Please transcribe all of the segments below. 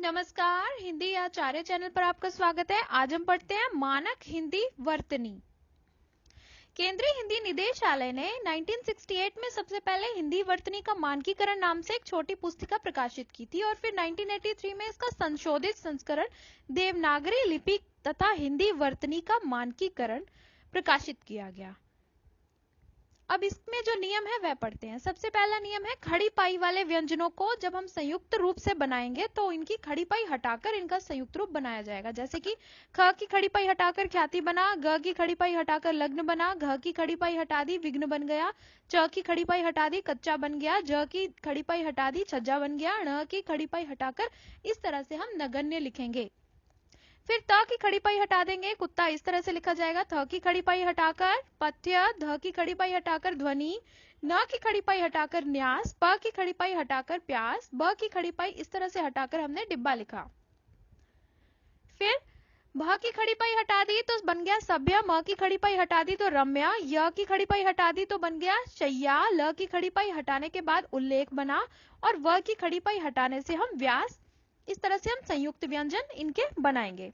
नमस्कार, हिंदी आचार्य चैनल पर आपका स्वागत है। आज हम पढ़ते हैं मानक हिंदी वर्तनी। केंद्रीय हिंदी निदेशालय ने 1968 में सबसे पहले हिंदी वर्तनी का मानकीकरण नाम से एक छोटी पुस्तिका प्रकाशित की थी और फिर 1983 में इसका संशोधित संस्करण देवनागरी लिपि तथा हिंदी वर्तनी का मानकीकरण प्रकाशित किया गया। अब इसमें जो नियम है वह पढ़ते हैं। सबसे पहला नियम है खड़ी पाई वाले व्यंजनों को जब हम संयुक्त रूप से बनाएंगे तो इनकी खड़ी पाई हटाकर इनका संयुक्त रूप बनाया जाएगा। जैसे कि ख की खड़ी पाई हटाकर ख्याति बना, ग की खड़ी पाई हटाकर लग्न बना, घ की खड़ी पाई हटा दी विघ्न बन गया, च की खड़ी पाई हटा दी कच्चा बन गया, ज की खड़ी पाई हटा दी छज्जा बन गया, ण की खड़ी पाई हटाकर इस तरह से हम नगण्य लिखेंगे। फिर त की खड़ी पाई हटा देंगे, कुत्ता इस तरह से लिखा जाएगा। थ की खड़ी पाई हटाकर पथ्य, ध की खड़ी पाई हटाकर ध्वनि, न की खड़ी पाई हटाकर न्यास, प की खड़ी पाई हटाकर प्यास, ब की खड़ी पाई इस तरह से हटाकर हमने डिब्बा लिखा। फिर भ की खड़ी पाई हटा दी तो बन गया सभ्य, म की खड़ी पाई हटा दी तो रम्या, य की खड़ी पाई हटा दी तो बन गया शैया, ल की खड़ी पाई हटाने के बाद उल्लेख बना और व की खड़ी पाई हटाने से हम व्यास। इस तरह से हम संयुक्त व्यंजन इनके बनाएंगे।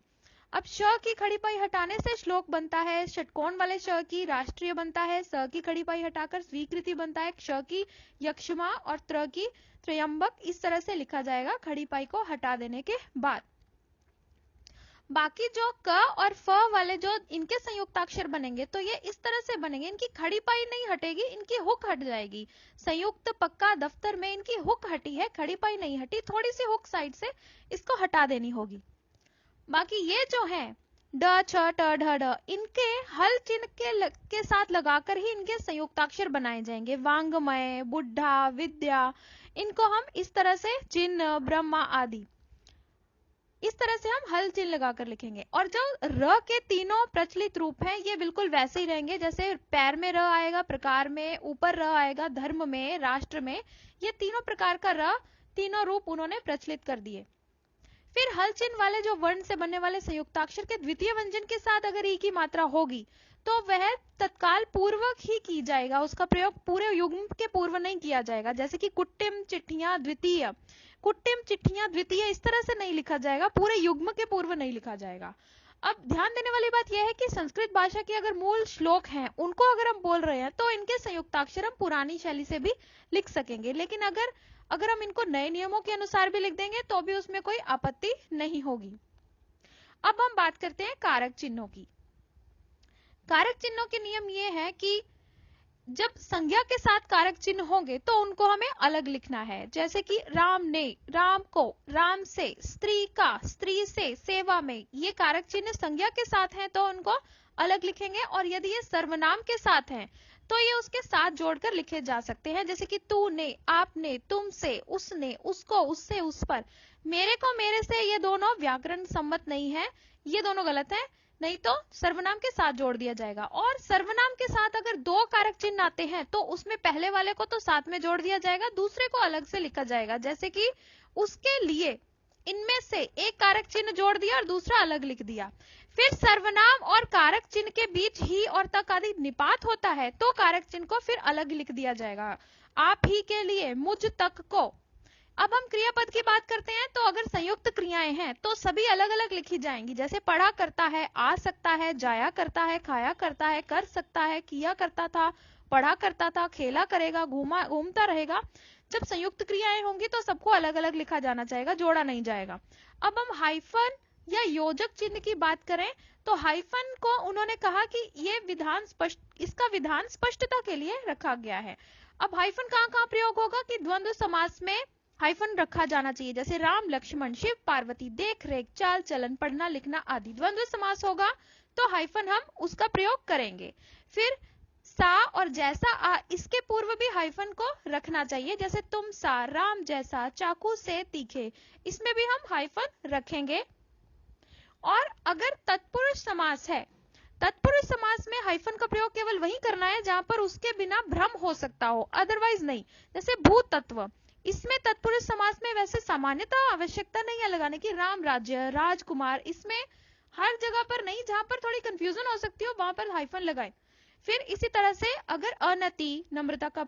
अब श की खड़ी पाई हटाने से श्लोक बनता है, षटकोण वाले श की राष्ट्रीय बनता है, स की खड़ी पाई हटाकर स्वीकृति बनता है, क्ष की यक्षमा और त्र की त्रयंबक इस तरह से लिखा जाएगा खड़ी पाई को हटा देने के बाद। बाकी जो क और फ वाले जो इनके संयुक्ताक्षर बनेंगे तो ये इस तरह से बनेंगे, इनकी खड़ी पाई नहीं हटेगी, इनकी हुक हट जाएगी। संयुक्त पक्का दफ्तर में इनकी हुक हटी है, खड़ी पाई नहीं हटी, थोड़ी सी हुक साइड से इसको हटा देनी होगी। बाकी ये जो है ड छ ट ढ ढ इनके हल चिन्ह के साथ लगाकर ही इनके संयुक्ताक्षर बनाए जाएंगे। वांगमय, बुढ़ा, विद्या, इनको हम इस तरह से चिन्ह, ब्रह्मा आदि इस तरह से हम हल चिन्ह लगाकर लिखेंगे। और जो र के तीनों प्रचलित रूप हैं ये बिल्कुल वैसे ही रहेंगे, जैसे पैर में र आएगा, प्रकार में, ऊपर र आएगा, धर्म में, राष्ट्र में, ये तीनों प्रकार का र तीनों रूप उन्होंने प्रचलित कर दिए। फिर हल चिन्ह वाले जो वर्ण से बनने वाले संयुक्ताक्षर के द्वितीय व्यंजन के साथ अगर ई की मात्रा होगी तो वह तत्काल पूर्वक ही की जाएगा, उसका प्रयोग पूरे युग्म के पूर्व नहीं किया जाएगा। जैसे कि कुट्टिम चिट्ठियां द्वितीय, कुट्टिम चिट्ठियां द्वितीय इस तरह से नहीं लिखा जाएगा, पूरे युग्म के पूर्व नहीं लिखा जाएगा। अब ध्यान देने वाली बात यह है कि संस्कृत भाषा के अगर मूल श्लोक हैं उनको अगर हम बोल रहे हैं तो इनके संयुक्ताक्षर हम पुरानी शैली से भी लिख सकेंगे, लेकिन अगर हम इनको नए नियमों के अनुसार भी लिख देंगे तो भी उसमें कोई आपत्ति नहीं होगी। अब हम बात करते हैं कारक चिन्हों की। कारक चिन्हों के नियम ये है कि जब संज्ञा के साथ कारक चिन्ह होंगे तो उनको हमें अलग लिखना है। जैसे कि राम ने, राम को, राम से, स्त्री का, स्त्री से, सेवा में, ये कारक चिन्ह संज्ञा के साथ हैं तो उनको अलग लिखेंगे। और यदि ये सर्वनाम के साथ हैं तो ये उसके साथ जोड़कर लिखे जा सकते हैं। जैसे कि तूने, आपने, तुमसे, उसने, उसको, उससे, उस पर, मेरे को, मेरे से, ये दोनों व्याकरण सम्मत नहीं है, ये दोनों गलत है, नहीं तो सर्वनाम के साथ जोड़ दिया जाएगा। और सर्वनाम के साथ अगर दो कारक चिन्ह आते हैं तो उसमें पहले वाले को तो साथ में जोड़ दिया जाएगा, दूसरे को अलग से लिखा जाएगा। जैसे कि उसके लिए, इनमें से एक कारक चिन्ह जोड़ दिया और दूसरा अलग लिख दिया। फिर सर्वनाम और कारक चिन्ह के बीच ही और तक आदि निपात होता है तो कारक चिन्ह को फिर अलग लिख दिया जाएगा। आप ही के लिए, मुझ तक को। अब हम क्रियापद की बात करते हैं तो अगर संयुक्त क्रियाएं हैं तो सभी अलग अलग लिखी जाएंगी। जैसे पढ़ा करता है, आ सकता है, जाया करता है, खाया करता है, कर सकता है, किया करता था, पढ़ा करता था, खेला करेगा, घूमता रहेगा। जब संयुक्त क्रियाएं होंगी तो सबको अलग अलग लिखा जाना चाहिए, जोड़ा नहीं जाएगा। अब हम हाइफन या योजक चिन्ह की बात करें तो हाइफन को उन्होंने कहा कि इसका विधान स्पष्टता के लिए रखा गया है। अब हाइफन कहां कहां प्रयोग होगा कि द्वंद्व समास में हाइफन रखा जाना चाहिए। जैसे राम, लक्ष्मण, शिव, पार्वती, देख रेख, चाल चलन, पढ़ना लिखना आदि द्वंद्व समास होगा तो हाइफन हम उसका प्रयोग करेंगे। फिर सा और जैसा आ, इसके पूर्व भी हाइफन को रखना चाहिए। जैसे तुम सा, राम जैसा, चाकू से तीखे, इसमें भी हम हाइफन रखेंगे। और अगर तत्पुरुष समास है, तत्पुरुष समास में हाइफन का प्रयोग केवल वहीं करना है जहां पर उसके बिना भ्रम हो सकता हो, अदरवाइज नहीं। जैसे भूत तत्व, इसमें तत्पुरुष समास में वैसे सामान्यतः आवश्यकता नहीं है लगाने की। राम राज्य, राजकुमार, इसमें हर जगह पर नहीं, जहां पर थोड़ी कंफ्यूजन हो सकती हो वहां पर हाइफन लगाएं। फिर इसी तरह से अगर अनति, नम्रता का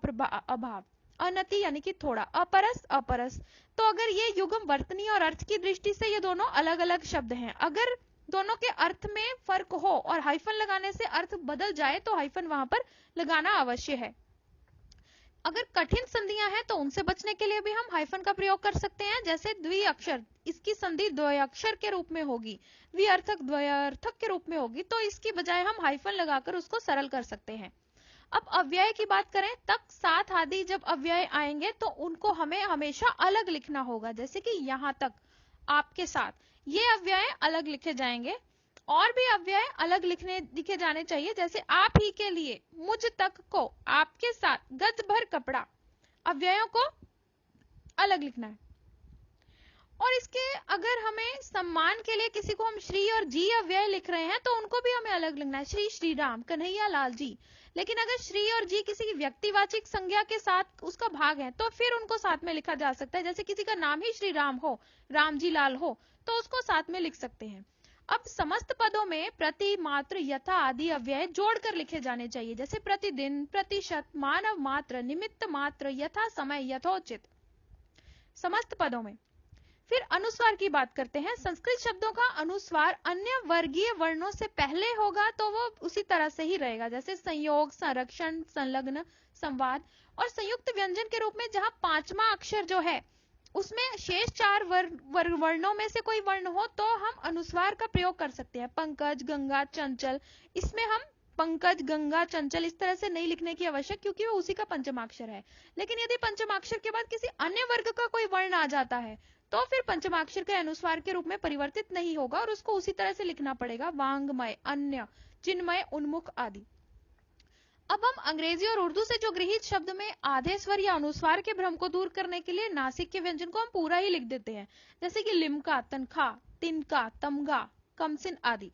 अभाव, अनति यानी कि थोड़ा, अपरस अपरस। तो अगर ये युग्म वर्तनी और अर्थ की दृष्टि से ये दोनों अलग अलग शब्द हैं, अगर दोनों के अर्थ में फर्क हो और हाइफन लगाने से अर्थ बदल जाए तो हाइफन वहां पर लगाना अवश्य है। अगर कठिन संधियां हैं तो उनसे बचने के लिए भी हम हाइफन का प्रयोग कर सकते हैं, जैसे द्विअक्षर, इसकी संधि द्वयाक्षर के रूप में होगी, द्विअर्थक द्वयार्थक के रूप में होगी, तो इसकी बजाय हम हाइफन लगाकर उसको सरल कर सकते हैं। अब अव्यय की बात करें, तक, साथ आदि जब अव्यय आएंगे तो उनको हमें हमेशा अलग लिखना होगा, जैसे कि यहां तक, आपके साथ, ये अव्यय अलग लिखे जाएंगे। और भी अव्यय अलग लिखे जाने चाहिए, जैसे आप ही के लिए, मुझ तक को, आपके साथ, गज भर कपड़ा, अव्ययों को अलग लिखना है। और इसके अगर हमें सम्मान के लिए किसी को हम श्री और जी अव्यय लिख रहे हैं तो उनको भी हमें अलग लिखना है, श्री श्री राम, कन्हैया लाल जी। लेकिन अगर श्री और जी किसी व्यक्तिवाचक संज्ञा के साथ उसका भाग है तो फिर उनको साथ में लिखा जा सकता है, जैसे किसी का नाम ही श्री राम हो, राम जी लाल हो, तो उसको साथ में लिख सकते हैं। अब समस्त पदों में प्रति, मात्र, यथा आदि अव्यय जोड़कर लिखे जाने चाहिए, जैसे प्रतिदिन, प्रतिशत, मानव मात्र, निमित्त मात्र, यथा समय, यथोचित, समस्त पदों में। फिर अनुस्वार की बात करते हैं। संस्कृत शब्दों का अनुस्वार अन्य वर्गीय वर्णों से पहले होगा तो वो उसी तरह से ही रहेगा, जैसे संयोग, संरक्षण, संलग्न, संवाद। और संयुक्त व्यंजन के रूप में जहां पांचवा अक्षर जो है उसमें शेष चार वर्णों में से कोई वर्ण हो तो हम अनुस्वार का प्रयोग कर सकते हैं। पंकज, गंगा, चंचल, इसमें हम पंकज, गंगा, चंचल इस तरह से नहीं लिखने की आवश्यक, क्योंकि वो उसी का पंचमाक्षर है। लेकिन यदि पंचमाक्षर के बाद किसी अन्य वर्ग का कोई वर्ण आ जाता है तो फिर पंचमाक्षर के अनुस्वार के रूप में परिवर्तित नहीं होगा और उसको उसी तरह से लिखना पड़ेगा, वांग्मय, अन्य, चिन्मय, उन्मुख आदि। अब हम अंग्रेजी और उर्दू से जो गृहीत शब्द में आधे स्वर या अनुस्वार के भ्रम को दूर करने के लिए नासिक के व्यंजन को हम पूरा ही लिख देते हैं, जैसे कि लिमका, तनखा, तिनका, तमगा, कमसिन आदि।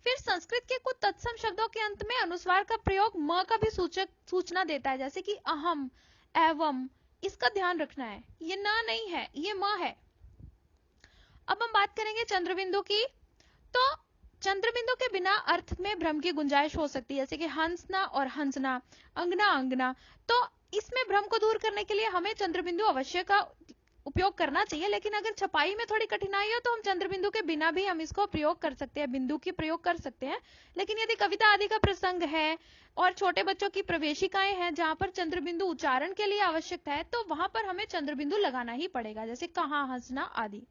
फिर संस्कृत के कुछ तत्सम शब्दों के अंत में अनुस्वार का प्रयोग म का भी सूचना देता है, जैसे कि अहम, एवं, इसका ध्यान रखना है, ये न नहीं है, ये म है। अब हम बात करेंगे चंद्रबिंदु की। तो चंद्रबिंदु के बिना अर्थ में भ्रम की गुंजाइश हो सकती है, जैसे कि हंसना और हंसना, अंगना अंगना। तो इसमें भ्रम को दूर करने के लिए हमें चंद्रबिंदु अवश्य का उपयोग करना चाहिए, लेकिन अगर छपाई में थोड़ी कठिनाई हो तो हम चंद्रबिंदु के बिना भी हम इसको प्रयोग कर सकते हैं, बिंदु की प्रयोग कर सकते हैं। लेकिन यदि कविता आदि का प्रसंग है और छोटे बच्चों की प्रवेशिकाएं हैं जहां पर चंद्रबिंदु उच्चारण के लिए आवश्यक है तो वहां पर हमें चंद्रबिंदु लगाना ही पड़ेगा, जैसे कहाँ, हंसना आदि।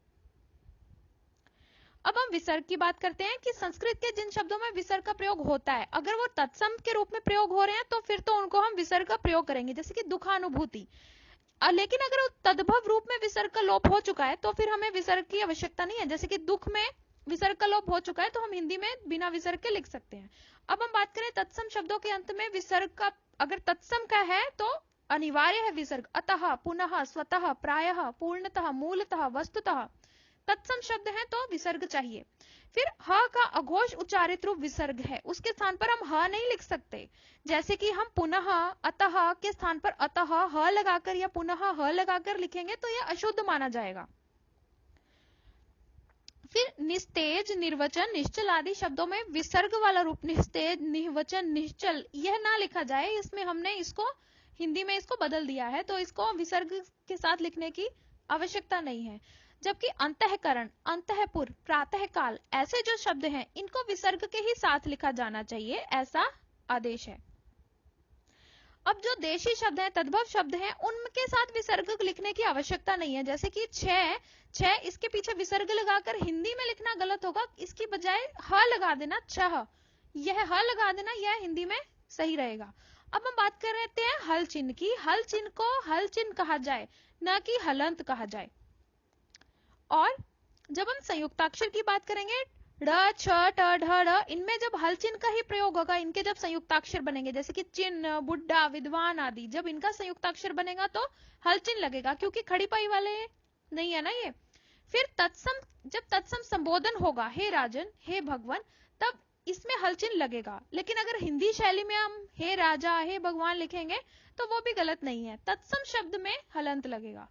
अब हम विसर्ग की बात करते हैं कि संस्कृत के जिन शब्दों में विसर्ग का प्रयोग होता है, अगर वो तत्सम के रूप में प्रयोग हो रहे हैं तो फिर तो उनको हम विसर्ग का प्रयोग करेंगे, जैसे कि दुखानुभूति। लेकिन अगर तद्भव रूप में विसर्ग का लोप हो चुका है तो फिर हमें विसर्ग की आवश्यकता नहीं है, जैसे कि दुख में विसर्ग का लोप हो चुका है तो हम हिंदी में बिना विसर्ग के लिख सकते हैं। अब हम बात करें तत्सम शब्दों के अंत में विसर्ग का, अगर तत्सम का है तो अनिवार्य है विसर्ग, अतः, पुनः, स्वतः, प्रायः, पूर्णतः, मूलतः, वस्तुतः। तत्सम शब्द है तो विसर्ग चाहिए। फिर ह का अघोष उच्चारित रूप विसर्ग है, उसके स्थान पर हम ह नहीं लिख सकते, जैसे कि हम पुनः, अतः के स्थान पर अतः ह लगाकर या पुनः ह लगाकर लिखेंगे तो यह अशुद्ध माना जाएगा। फिर निस्तेज, निर्वचन, निश्चल आदि शब्दों में विसर्ग वाला रूप निस्तेज, निवचन, निश्चल यह ना लिखा जाए, इसमें हमने इसको हिंदी में इसको बदल दिया है, तो इसको विसर्ग के साथ लिखने की आवश्यकता नहीं है। जबकि अंतःकरण, अंतःपुर, प्रातःकाल ऐसे जो शब्द हैं इनको विसर्ग के ही साथ लिखा जाना चाहिए, ऐसा आदेश है। अब जो देशी शब्द हैं, तद्भव शब्द हैं, उनके साथ विसर्ग लिखने की आवश्यकता नहीं है, जैसे कि छह, इसके पीछे विसर्ग लगाकर हिंदी में लिखना गलत होगा, इसकी बजाय ह लगा देना, छह, यह ह लगा देना, यह हिंदी में सही रहेगा। अब हम बात कर रहे हैं हल चिन्ह की। हल चिन्ह को हल चिन्ह कहा जाए, न कि हलंत कहा जाए। और जब हम संयुक्ताक्षर की बात करेंगे, ड, छ, ट, ढ, ढ, इनमें जब हल चिन्ह का ही प्रयोग होगा, इनके जब संयुक्ताक्षर बनेंगे, जैसे कि चिन्ह, बुड्ढा, विद्वान आदि, जब इनका संयुक्ताक्षर बनेगा तो हल चिन्ह लगेगा, क्योंकि खड़ी पाई वाले नहीं है ना ये। फिर तत्सम, जब तत्सम संबोधन होगा, हे राजन, हे भगवान, तब इसमें हल चिन्ह लगेगा। लेकिन अगर हिंदी शैली में हम हे राजा, हे भगवान लिखेंगे तो वो भी गलत नहीं है, तत्सम शब्द में हलंत लगेगा।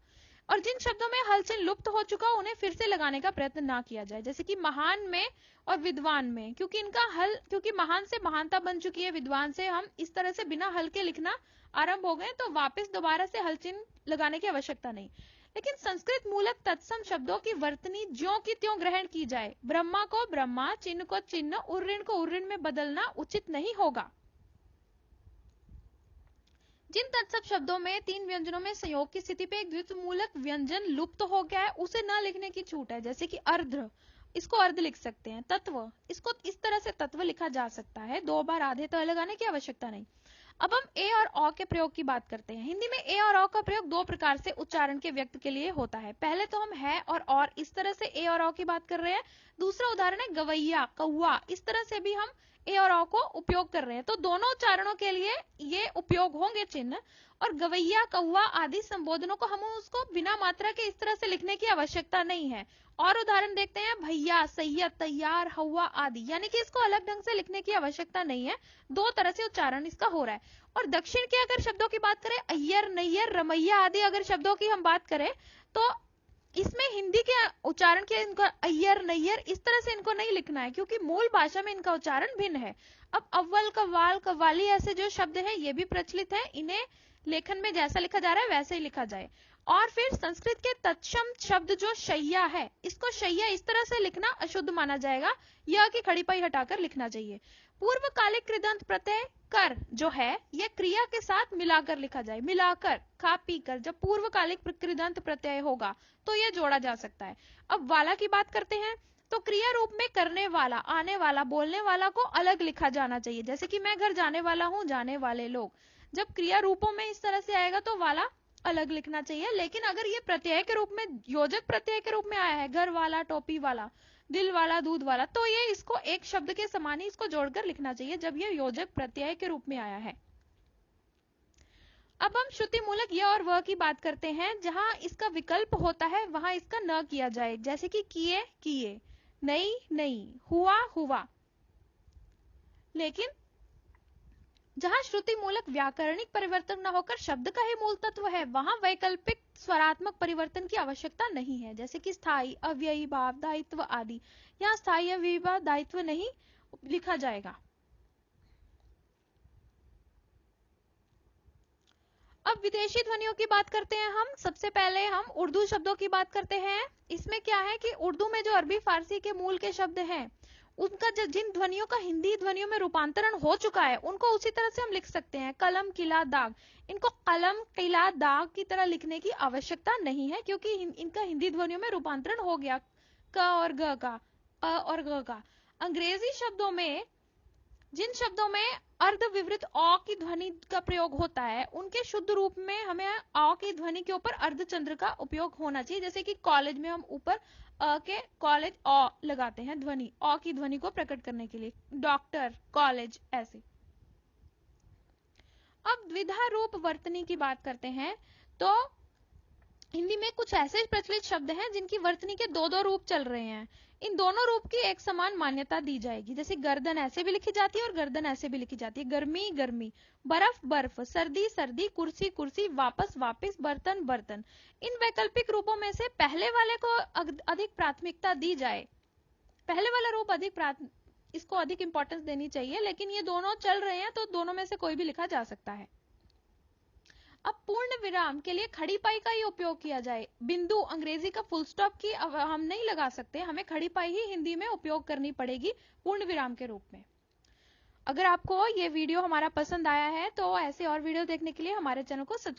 और जिन शब्दों में हल चिन्ह लुप्त हो चुका हो उन्हें फिर से लगाने का प्रयत्न ना किया जाए, जैसे कि महान में और विद्वान में, क्योंकि महान से महानता बन चुकी है, विद्वान से हम इस तरह से बिना हल के लिखना आरंभ हो गए, तो वापस दोबारा से हल चिन्ह लगाने की आवश्यकता नहीं। लेकिन संस्कृत मूलक तत्सम शब्दों की वर्तनी ज्यों की त्यों ग्रहण की जाए, ब्रह्मा को ब्रह्मा, चिन्ह को चिन्ह, उर्ऋण को उर्ऋण में बदलना उचित नहीं होगा। जिन तत्सम शब्दों में 3 व्यंजनों में संयोग की स्थिति पे एक द्वित्वमूलक व्यंजन लुप्त हो गया है उसे न लिखने की छूट है, जैसे कि अर्ध, इसको अर्ध लिख सकते हैं, तत्व, इसको इस तरह से तत्व लिखा जा सकता है, 2 बार आधे तो लगाने की आवश्यकता नहीं। अब हम ए और औ के प्रयोग की बात करते हैं। हिंदी में ए और औ का प्रयोग 2 प्रकार से उच्चारण के व्यक्त के लिए होता है। पहले तो हम है और इस तरह से ए और औ की बात कर रहे हैं। दूसरा उदाहरण है गवैया, कौवा, इस तरह से भी हम ए और औ को उपयोग कर रहे हैं, तो दोनों उच्चारणों के लिए ये उपयोग होंगे चिन्ह। और गवैया, कौवा आदि संबोधनों को हम उसको बिना मात्रा के इस तरह से लिखने की आवश्यकता नहीं है। और उदाहरण देखते हैं भैया, सैयद, तैयार, हवा आदि, यानी कि इसको अलग ढंग से लिखने की आवश्यकता नहीं है, 2 तरह से उच्चारण इसका हो रहा है। और दक्षिण के अगर शब्दों की बात करें, अय्यर, नैयर, रमैया आदि अगर शब्दों की हम बात करें, तो इसमें हिंदी के उच्चारण के इनको अय्यर, नैयर इस तरह से इनको नहीं लिखना है, क्योंकि मूल भाषा में इनका उच्चारण भिन्न है। अब अव्वल, कव्वाल, कव्वाली ऐसे जो शब्द हैं ये भी प्रचलित है, इन्हें लेखन में जैसा लिखा जा रहा है वैसे ही लिखा जाए। और फिर संस्कृत के तत्सम शब्द जो शैया है, इसको शैया इस तरह से लिखना अशुद्ध माना जाएगा, यह की खड़ी पाई हटाकर लिखना चाहिए। पूर्वकालिक कृदंत प्रत्यय कर जो है यह क्रिया के साथ मिलाकर लिखा जाए, मिलाकर, खा पी कर, जब पूर्वकालिक कृदंत प्रत्यय होगा तो यह जोड़ा जा सकता है। अब वाला की बात करते हैं, तो क्रिया रूप में करने वाला, आने वाला, बोलने वाला को अलग लिखा जाना चाहिए, जैसे कि मैं घर जाने वाला हूं, जाने वाले लोग, जब क्रिया रूपों में इस तरह से आएगा तो वाला अलग लिखना चाहिए। लेकिन अगर ये प्रत्यय के रूप में, योजक प्रत्यय के रूप में आया है, घर वाला, टोपी वाला, दिल वाला, दूध वाला, तो ये इसको एक शब्द के समान ही इसको जोड़कर लिखना चाहिए जब ये योजक प्रत्यय के रूप में आया है। अब हम श्रुति मूलक यह और वह की बात करते हैं, जहां इसका विकल्प होता है वहां इसका न किया जाए, जैसे कि किए, किए, नहीं, नहीं, हुआ, हुआ। लेकिन जहां श्रुति मूलक व्याकरणिक परिवर्तन न होकर शब्द का ही मूल तत्व है, वहां वैकल्पिक स्वरात्मक परिवर्तन की आवश्यकता नहीं है, जैसे कि स्थायी, अव्ययी भाव, दायित्व आदि। यहाँ स्थायी, अव्ययी भाव, दायित्व नहीं लिखा जाएगा। अब विदेशी ध्वनियों की बात करते हैं हम। सबसे पहले हम उर्दू शब्दों की बात करते हैं। इसमें क्या है कि उर्दू में जो अरबी फारसी के मूल के शब्द हैं, उनका जिन ध्वनियों का हिंदी ध्वनियों में रूपांतरण हो चुका है उनको उसी तरह से हम लिख सकते हैं। कलम, किला, दाग, इनको कलम, किला, दाग की तरह लिखने की आवश्यकता नहीं है, क्योंकि इनका हिंदी ध्वनियों में रूपांतरण हो गया, क और ग का, अ और ग का। अंग्रेजी शब्दों में जिन शब्दों में अर्ध विवृत औ की ध्वनि का प्रयोग होता है, उनके शुद्ध रूप में हमें औ की ध्वनि के ऊपर अर्धचंद्र का उपयोग होना चाहिए, जैसे कि कॉलेज में हम ऊपर अ के कॉलेज औ लगाते हैं ध्वनि, औ की ध्वनि को प्रकट करने के लिए, डॉक्टर, कॉलेज, ऐसे। अब द्विधा रूप वर्तनी की बात करते हैं, तो हिंदी में कुछ ऐसे प्रचलित शब्द हैं जिनकी वर्तनी के 2-2 रूप चल रहे हैं। इन दोनों रूप की एक समान मान्यता दी जाएगी, जैसे गर्दन ऐसे भी लिखी जाती है और गर्दन ऐसे भी लिखी जाती है, गर्मी, गर्मी, बर्फ, बर्फ, सर्दी, सर्दी, कुर्सी, कुर्सी, वापस, वापस, बर्तन, बर्तन। इन वैकल्पिक रूपों में से पहले वाले को अधिक प्राथमिकता दी जाए, पहले वाला रूप इसको अधिक इंपॉर्टेंस देनी चाहिए, लेकिन ये दोनों चल रहे हैं तो दोनों में से कोई भी लिखा जा सकता है। अब पूर्ण विराम के लिए खड़ी पाई का ही उपयोग किया जाए, बिंदु, अंग्रेजी का फुल स्टॉप की हम नहीं लगा सकते, हमें खड़ी पाई ही हिंदी में उपयोग करनी पड़ेगी पूर्ण विराम के रूप में। अगर आपको ये वीडियो हमारा पसंद आया है तो ऐसे और वीडियो देखने के लिए हमारे चैनल को सब्सक्राइब